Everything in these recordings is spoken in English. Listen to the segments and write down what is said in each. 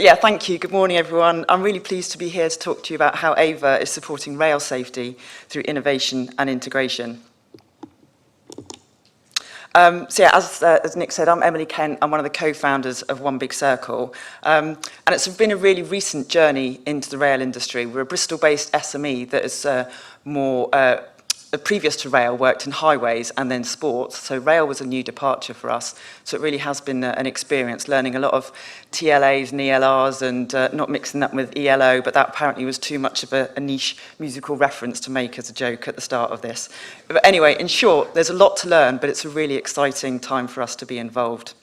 Yeah, thank you. Good morning, everyone. I'm really pleased to be here to talk to you about how AIVR is supporting rail safety through innovation and integration. As Nick said, I'm Emily Kent. I'm one of the co-founders of One Big Circle. And it's been a really recent journey into the rail industry. We're a Bristol-based SME that is previous to rail, worked in highways and then sports. So rail was a new departure for us. So it really has been an experience learning a lot of TLAs and ELRs and not mixing that with ELO, but that apparently was too much of a niche musical reference to make as a joke at the start of this. But anyway, in short, there's a lot to learn, but it's a really exciting time for us to be involved.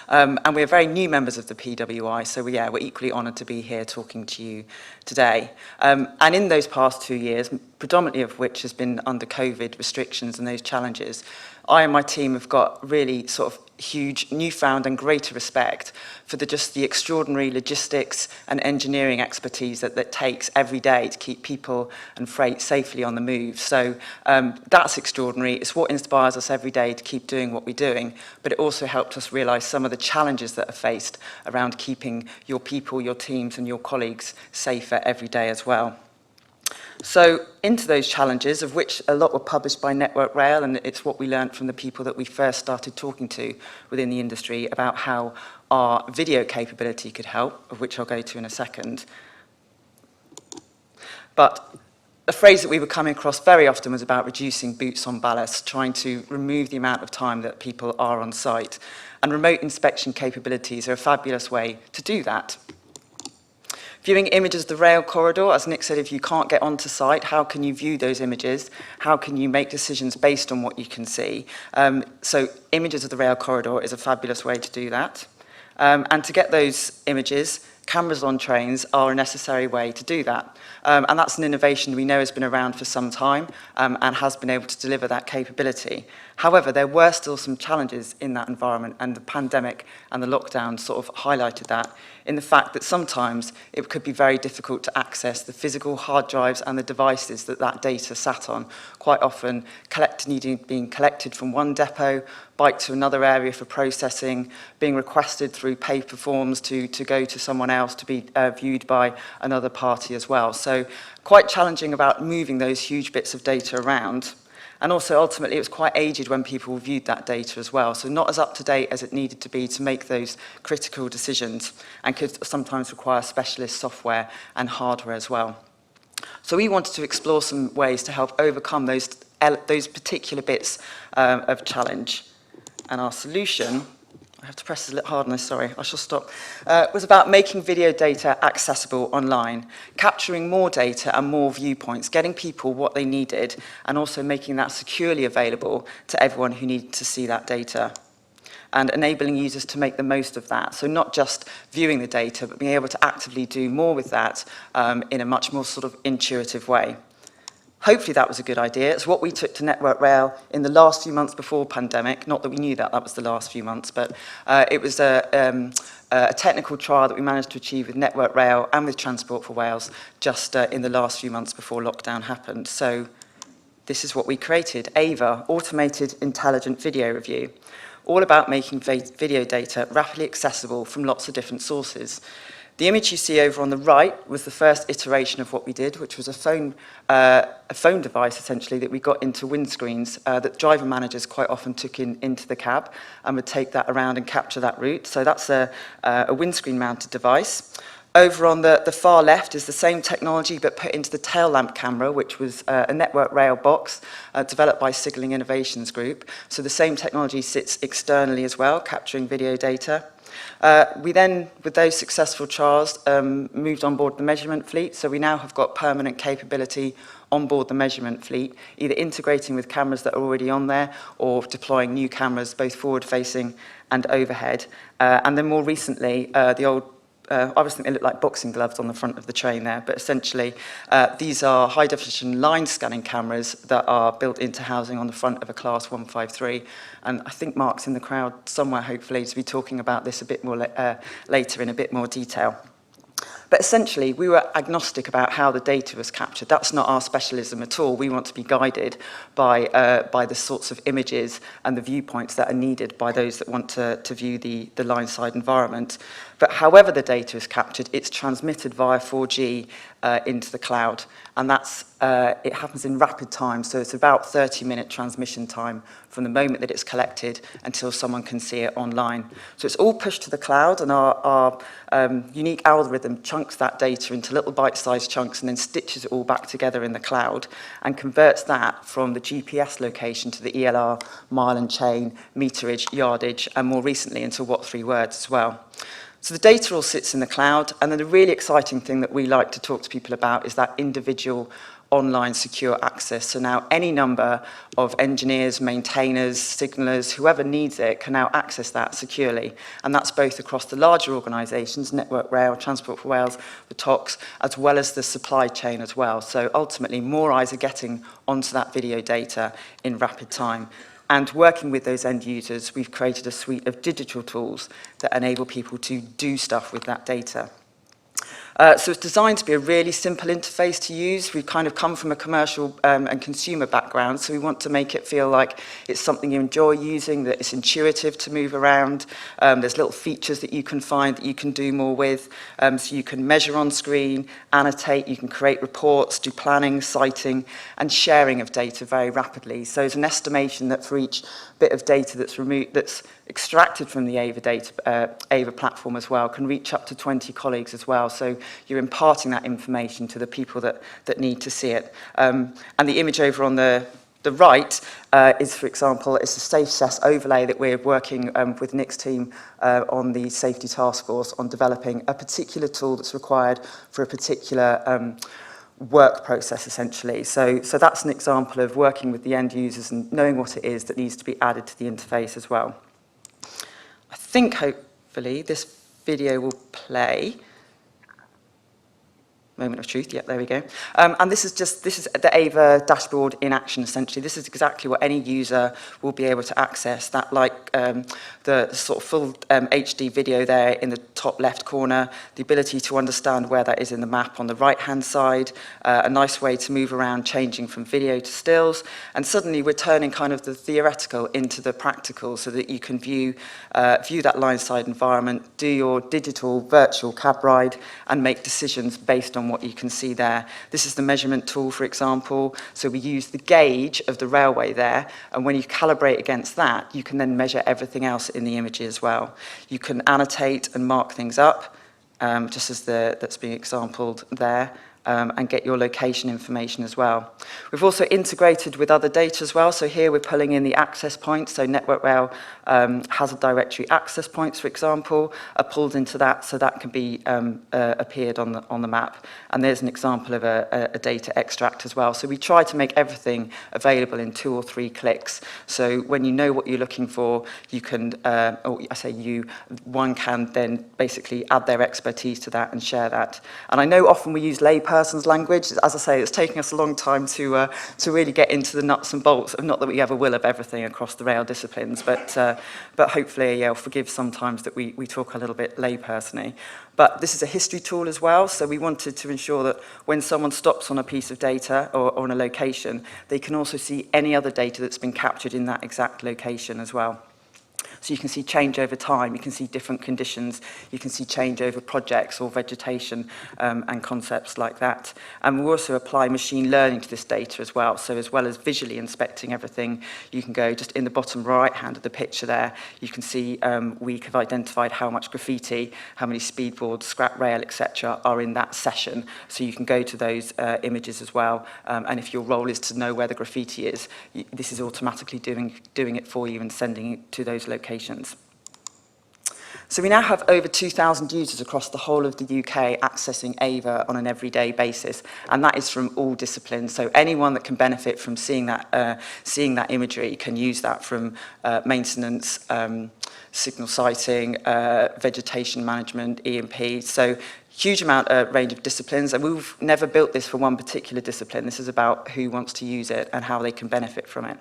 And we're very new members of the PWI, so we're equally honoured to be here talking to you today. And in those past 2 years, predominantly of which has been under COVID restrictions and those challenges, I and my team have got really sort of huge newfound and greater respect for the extraordinary logistics and engineering expertise that takes every day to keep people and freight safely on the move. So that's extraordinary. It's what inspires us every day to keep doing what we're doing, but it also helped us realise some of the challenges that are faced around keeping your people, your teams and your colleagues safer every day as well. So into those challenges, of which a lot were published by Network Rail, and it's what we learned from the people that we first started talking to within the industry about how our video capability could help, of which I'll go to in a second. But a phrase that we were coming across very often was about reducing boots on ballast, trying to remove the amount of time that people are on site. And remote inspection capabilities are a fabulous way to do that. Viewing images of the rail corridor, as Nick said, if you can't get onto site, how can you view those images? How can you make decisions based on what you can see? So images of the rail corridor is a fabulous way to do that. And to get those images, cameras on trains are a necessary way to do that. And that's an innovation we know has been around for some time and has been able to deliver that capability. However, there were still some challenges in that environment, and the pandemic and the lockdown sort of highlighted that in the fact that sometimes it could be very difficult to access the physical hard drives and the devices that data sat on, quite often being collected from one depot, biked to another area for processing, being requested through paper forms to go to someone else to be viewed by another party as well. So quite challenging about moving those huge bits of data around. And also, ultimately, it was quite aged when people viewed that data as well. So not as up-to-date as it needed to be to make those critical decisions, and could sometimes require specialist software and hardware as well. So we wanted to explore some ways to help overcome those particular bits of challenge. And our solution, I have to press this a little hard on this, sorry, I shall stop, was about making video data accessible online, capturing more data and more viewpoints, getting people what they needed, and also making that securely available to everyone who needed to see that data, and enabling users to make the most of that. So not just viewing the data, but being able to actively do more with that in a much more sort of intuitive way. Hopefully that was a good idea. It's what we took to Network Rail in the last few months before pandemic. Not that we knew that was the last few months, but it was a technical trial that we managed to achieve with Network Rail and with Transport for Wales just in the last few months before lockdown happened. So this is what we created, AIVR, Automated Intelligent Video Review, all about making video data rapidly accessible from lots of different sources. The image you see over on the right was the first iteration of what we did, which was a phone device, essentially, that we got into windscreens that driver managers quite often took into the cab and would take that around and capture that route. So that's a windscreen-mounted device. Over on the far left is the same technology, but put into the tail lamp camera, which was a Network Rail box developed by Signalling Innovations Group. So the same technology sits externally as well, capturing video data. We then, with those successful trials, moved on board the measurement fleet. So we now have got permanent capability on board the measurement fleet, either integrating with cameras that are already on there or deploying new cameras, both forward-facing and overhead. And then more recently, the old I was thinking it looked like boxing gloves on the front of the train there, but essentially these are high-definition line scanning cameras that are built into housing on the front of a Class 153. And I think Mark's in the crowd somewhere, hopefully, to be talking about this a bit more later in a bit more detail. But essentially, we were agnostic about how the data was captured. That's not our specialism at all. We want to be guided by the sorts of images and the viewpoints that are needed by those that want to view the line-side environment. But however the data is captured, it's transmitted via 4G into the cloud. And it happens in rapid time, so it's about 30-minute transmission time from the moment that it's collected until someone can see it online. So it's all pushed to the cloud, and our unique algorithm chunks that data into little bite-sized chunks and then stitches it all back together in the cloud and converts that from the GPS location to the ELR, mile and chain, meterage, yardage, and more recently into What3 words as well. So the data all sits in the cloud, and then the really exciting thing that we like to talk to people about is that individual online secure access. So now any number of engineers, maintainers, signallers, whoever needs it can now access that securely. And that's both across the larger organisations, Network Rail, Transport for Wales, the TOCs, as well as the supply chain as well. So ultimately, more eyes are getting onto that video data in rapid time. And working with those end users, we've created a suite of digital tools that enable people to do stuff with that data. So it's designed to be a really simple interface to use. We've kind of come from a commercial and consumer background, so we want to make it feel like it's something you enjoy using, that it's intuitive to move around. There's little features that you can find that you can do more with. So you can measure on screen, annotate, you can create reports, do planning, citing, and sharing of data very rapidly. So there's an estimation that for each bit of data that's extracted from the AIVR platform as well, can reach up to 20 colleagues as well. So you're imparting that information to the people that need to see it. And the image over on the right is, for example, it's a SafeSess overlay that we're working with Nick's team on the safety task force on developing a particular tool that's required for a particular work process, essentially. So that's an example of working with the end users and knowing what it is that needs to be added to the interface as well. I think, hopefully, this video will play. Moment of truth, yep, there we go. And this is the AIVR dashboard in action, essentially. This is exactly what any user will be able to access. That, like the sort of full HD video there in the top left corner, the ability to understand where that is in the map on the right-hand side, a nice way to move around, changing from video to stills, and suddenly we're turning kind of the theoretical into the practical so that you can view that line-side environment, do your digital virtual cab ride, and make decisions based on what you can see there. This is the measurement tool, for example. So we use the gauge of the railway there, and when you calibrate against that, you can then measure everything else in the image as well. You can annotate and mark things up, just as that's being exampled there. And get your location information as well. We've also integrated with other data as well. So here we're pulling in the access points. So Network Rail hazard directory access points, for example, are pulled into that, so that can be appeared on the map. And there's an example of a data extract as well. So we try to make everything available in 2 or 3 clicks. So when you know what you're looking for, you can, or I say one can then basically add their expertise to that and share that. And I know often we use layperson's language. As I say, it's taking us a long time to really get into the nuts and bolts, not that we ever will, of everything across the rail disciplines, but hopefully you'll forgive sometimes that we talk a little bit laypersony. But this is a history tool as well, so we wanted to ensure that when someone stops on a piece of data or on a location, they can also see any other data that's been captured in that exact location as well. So you can see change over time, you can see different conditions, you can see change over projects or vegetation and concepts like that. And we also apply machine learning to this data as well. So as well as visually inspecting everything, you can go just in the bottom right hand of the picture there, you can see we have identified how much graffiti, how many speedboards, scrap rail, etc. are in that session. So you can go to those images as well. And if your role is to know where the graffiti is, this is automatically doing it for you and sending it to those locations. So we now have over 2,000 users across the whole of the UK accessing AIVR on an everyday basis, and that is from all disciplines. So anyone that can benefit from seeing that imagery can use that, from maintenance, signal sighting, vegetation management, E&P. So huge amount range of disciplines, and we've never built this for one particular discipline. This is about who wants to use it and how they can benefit from it.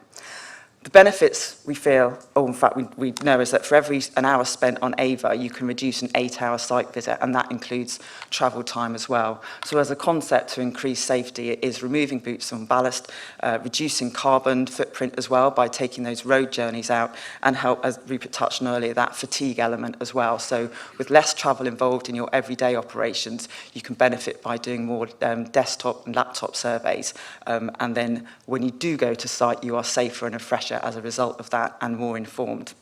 The benefits we feel, or in fact we know, is that for every an hour spent on AIVR, you can reduce an 8-hour site visit, and that includes travel time as well. So as a concept to increase safety, it is removing boots on ballast, reducing carbon footprint as well by taking those road journeys out, and help, as Rupert touched on earlier, that fatigue element as well. So with less travel involved in your everyday operations, you can benefit by doing more desktop and laptop surveys. And then when you do go to site, you are safer and fresher as a result of that, and more informed.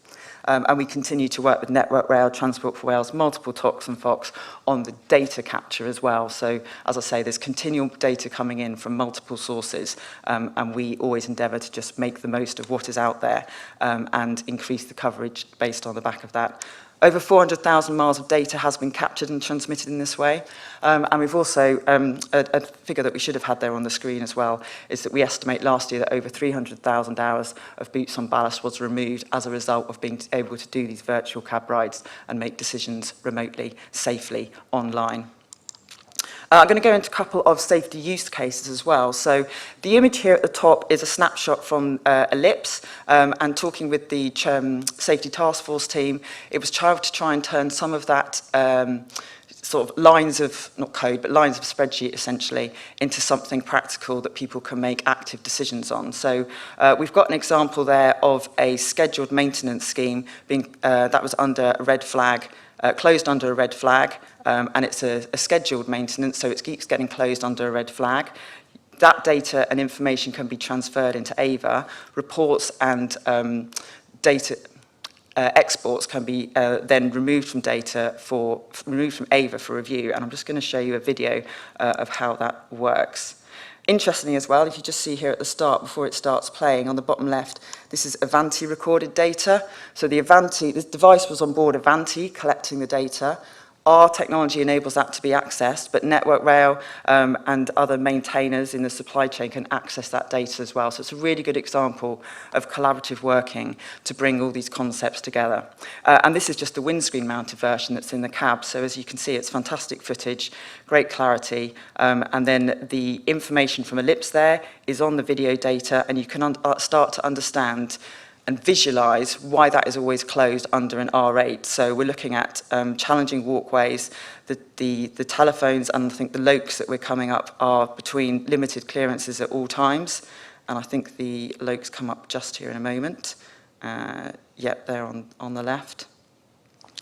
And we continue to work with Network Rail, Transport for Wales, multiple TOCs and FOCs on the data capture as well. So, as I say, there's continual data coming in from multiple sources, and we always endeavour to just make the most of what is out there and increase the coverage based on the back of that. Over 400,000 miles of data has been captured and transmitted in this way. And we've also, a figure that we should have had there on the screen as well, is that we estimate last year that over 300,000 hours of boots on ballast was removed as a result of being able to do these virtual cab rides and make decisions remotely, safely, online. I'm going to go into a couple of safety use cases as well. So the image here at the top is a snapshot from Ellipse, and talking with the Safety Task Force team, it was tried to try and turn some of that sort of lines of, not code, but lines of spreadsheet essentially into something practical that people can make active decisions on. So we've got an example there of a scheduled maintenance scheme being, that was under a red flag, closed under a red flag, and it's a scheduled maintenance, so it keeps getting closed under a red flag. That data and information can be transferred into AIVR. Reports and data exports can be then removed from AIVR for review, and I'm just going to show you a video of how that works. Interestingly as well, if you just see here at the start, before it starts playing, on the bottom left, this is Avanti recorded data. So this device was on board Avanti collecting the data. Our technology enables that to be accessed, but Network Rail and other maintainers in the supply chain can access that data as well. So it's a really good example of collaborative working to bring all these concepts together. And this is just the windscreen mounted version that's in the cab. So as you can see, it's fantastic footage, great clarity. And then the information from Ellipse there is on the video data, and you can start to understand and visualize why that is always closed under an R8. So we're looking at challenging walkways. The telephones and I think the lokes that we're coming up are between limited clearances at all times. And I think the lokes come up just here in a moment. Yep, they're on the left.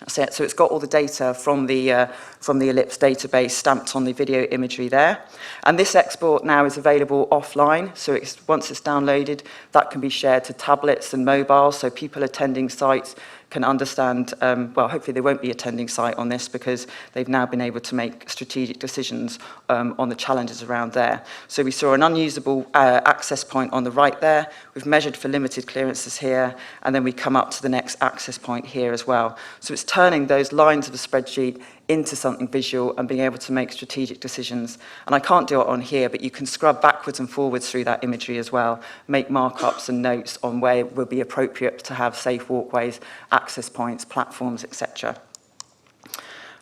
So it's got all the data from the Ellipse database stamped on the video imagery there. And this export now is available offline, so once it's downloaded, that can be shared to tablets and mobiles, so people attending sites can understand, well, hopefully they won't be attending site on this because they've now been able to make strategic decisions on the challenges around there. So we saw an unusable access point on the right there. We've measured for limited clearances here, and then we come up to the next access point here as well. So it's turning those lines of a spreadsheet into something visual and being able to make strategic decisions. And I can't do it on here, but you can scrub backwards and forwards through that imagery as well, make markups and notes on where it would be appropriate to have safe walkways, access points, platforms, etc.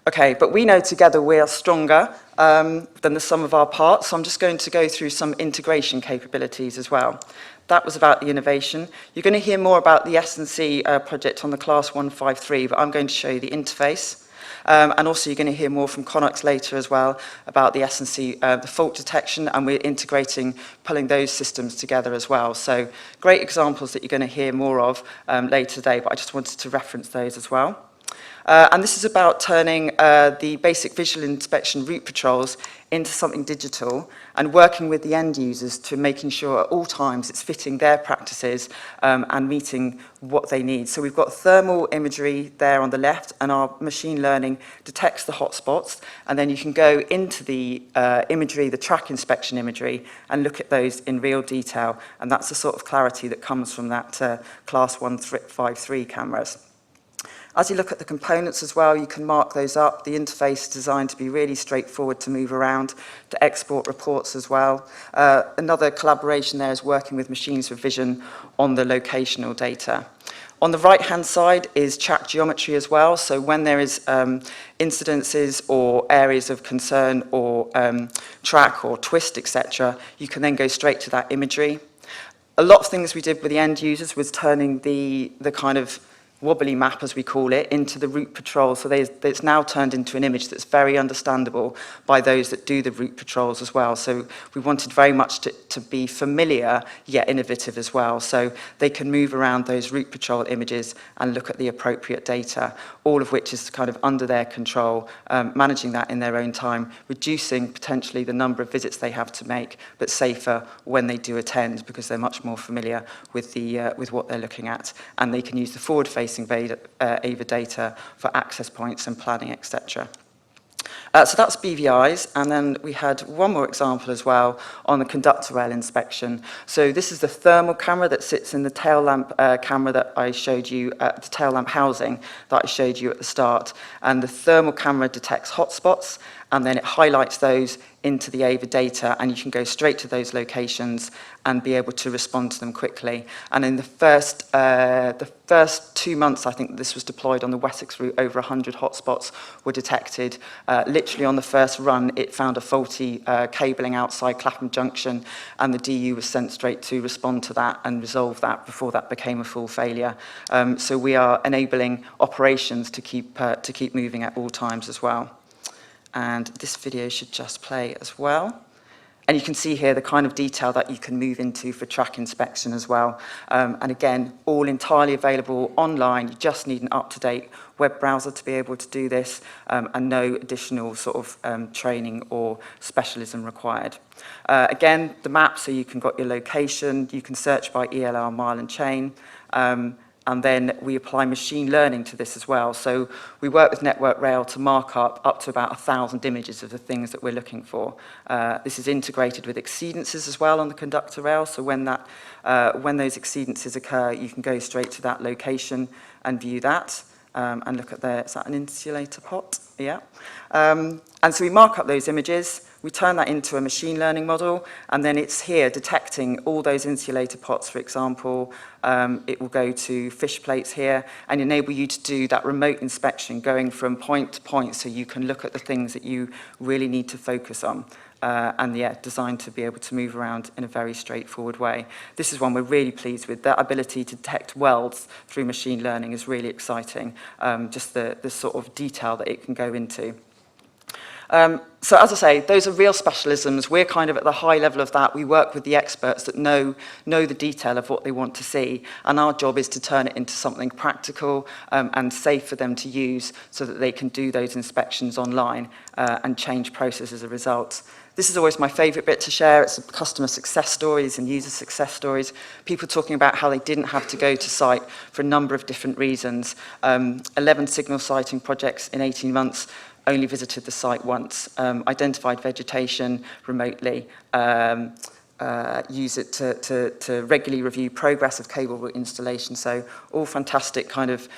Okay, but we know together we are stronger than the sum of our parts, so I'm just going to go through some integration capabilities as well. That was about the innovation. You're going to hear more about the S&C project on the Class 153, but I'm going to show you the interface. And also you're going to hear more from Conductor later as well about the S&C, the fault detection, and we're integrating, pulling those systems together as well. So great examples that you're going to hear more of later today, but I just wanted to reference those as well. And this is about turning the basic visual inspection route patrols into something digital and working with the end users to making sure at all times it's fitting their practices and meeting what they need. So we've got thermal imagery there on the left, and our machine learning detects the hotspots, and then you can go into the imagery, the track inspection imagery, and look at those in real detail, and that's the sort of clarity that comes from that Class 153 cameras. As you look at the components as well, you can mark those up. The interface is designed to be really straightforward to move around, to export reports as well. Another collaboration there is working with machines for vision on the locational data. On the right-hand side is track geometry as well. So when there is incidences or areas of concern or track or twist, etc., you can then go straight to that imagery. A lot of things we did with the end users was turning the kind of wobbly map, as we call it, into the route patrol. So it's now turned into an image that's very understandable by those that do the route patrols as well. So we wanted very much to be familiar, yet innovative as well. So they can move around those route patrol images and look at the appropriate data, all of which is kind of under their control, managing that in their own time, reducing potentially the number of visits they have to make, but safer when they do attend because they're much more familiar with what they're looking at. And they can use the forward-facing AIVR data for access points and planning, etc. So that's BVIs, and then we had one more example as well on the conductor rail inspection. So this is the thermal camera that sits in the tail lamp camera that I showed you, the tail lamp housing that I showed you at the start. And the thermal camera detects hotspots, and then it highlights those into the AIVR data, and you can go straight to those locations and be able to respond to them quickly. And in the first 2 months, I think this was deployed on the Wessex route, over 100 hotspots were detected. Literally on the first run, it found a faulty cabling outside Clapham Junction, and the DU was sent straight to respond to that and resolve that before that became a full failure. So we are enabling operations to keep moving at all times as well. And this video should just play as well. And you can see here the kind of detail that you can move into for track inspection as well. And again, all entirely available online. You just need an up-to-date web browser to be able to do this, and no additional sort of training or specialism required. Again, the map, so you can got your location, you can search by ELR, mile and chain. And then we apply machine learning to this as well. So we work with Network Rail to mark up to about 1,000 images of the things that we're looking for. This is integrated with exceedances as well on the conductor rail. So when those exceedances occur, you can go straight to that location and view that. And look at there, is that an insulator pot? Yeah. And so we mark up those images, we turn that into a machine learning model, and then it's here detecting all those insulator pots, for example. It will go to fish plates here and enable you to do that remote inspection going from point to point so you can look at the things that you really need to focus on. And yeah, designed to be able to move around in a very straightforward way. This is one we're really pleased with. That ability to detect welds through machine learning is really exciting, just the sort of detail that it can go into. So as I say, those are real specialisms. We're kind of at the high level of that. We work with the experts that know the detail of what they want to see, and our job is to turn it into something practical and safe for them to use so that they can do those inspections online and change process as a result. This is always my favourite bit to share. It's customer success stories and user success stories. People talking about how they didn't have to go to site for a number of different reasons. 11 signal sighting projects in 18 months, only visited the site once, identified vegetation remotely, use it to regularly review progress of cable route installation. So all fantastic kind of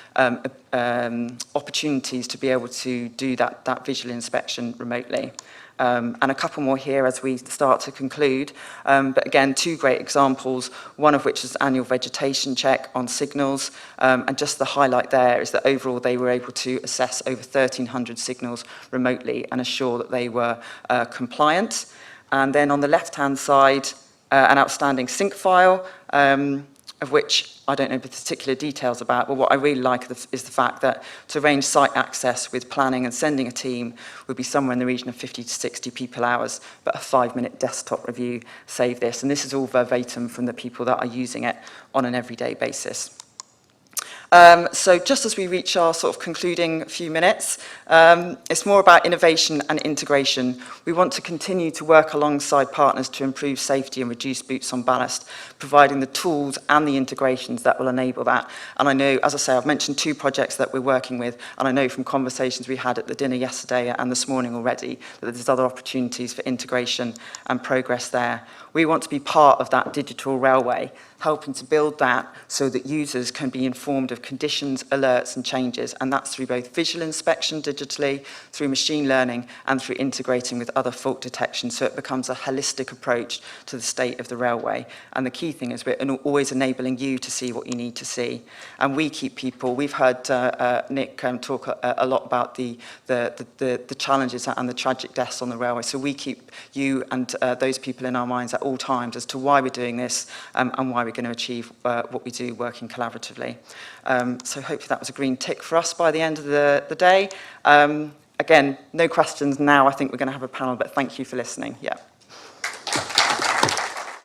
opportunities to be able to do that visual inspection remotely. And a couple more here as we start to conclude. But again, two great examples, one of which is annual vegetation check on signals. And just the highlight there is that overall they were able to assess over 1,300 signals remotely and assure that they were compliant. And then on the left-hand side, an outstanding sync file, of which I don't know the particular details about, but what I really like is the fact that to arrange site access with planning and sending a team would be somewhere in the region of 50 to 60 people hours, but a 5-minute desktop review saved this. And this is all verbatim from the people that are using it on an everyday basis. So just as we reach our sort of concluding few minutes, it's more about innovation and integration. We want to continue to work alongside partners to improve safety and reduce boots on ballast, providing the tools and the integrations that will enable that. And I know, as I say, I've mentioned 2 projects that we're working with, and I know from conversations we had at the dinner yesterday and this morning already that there's other opportunities for integration and progress there. We want to be part of that digital railway, helping to build that so that users can be informed of conditions, alerts and changes, and that's through both visual inspection digitally, through machine learning and through integrating with other fault detection, so it becomes a holistic approach to the state of the railway. And the key thing is we're always enabling you to see what you need to see. And we keep people, we've heard Nick talk a lot about the challenges and the tragic deaths on the railway, so we keep you and those people in our minds at all times as to why we're doing this and why we're we're going to achieve what we do working collaboratively. So hopefully that was a green tick for us by the end of the day. Again, no questions now. I think we're going to have a panel, but thank you for listening. Yeah.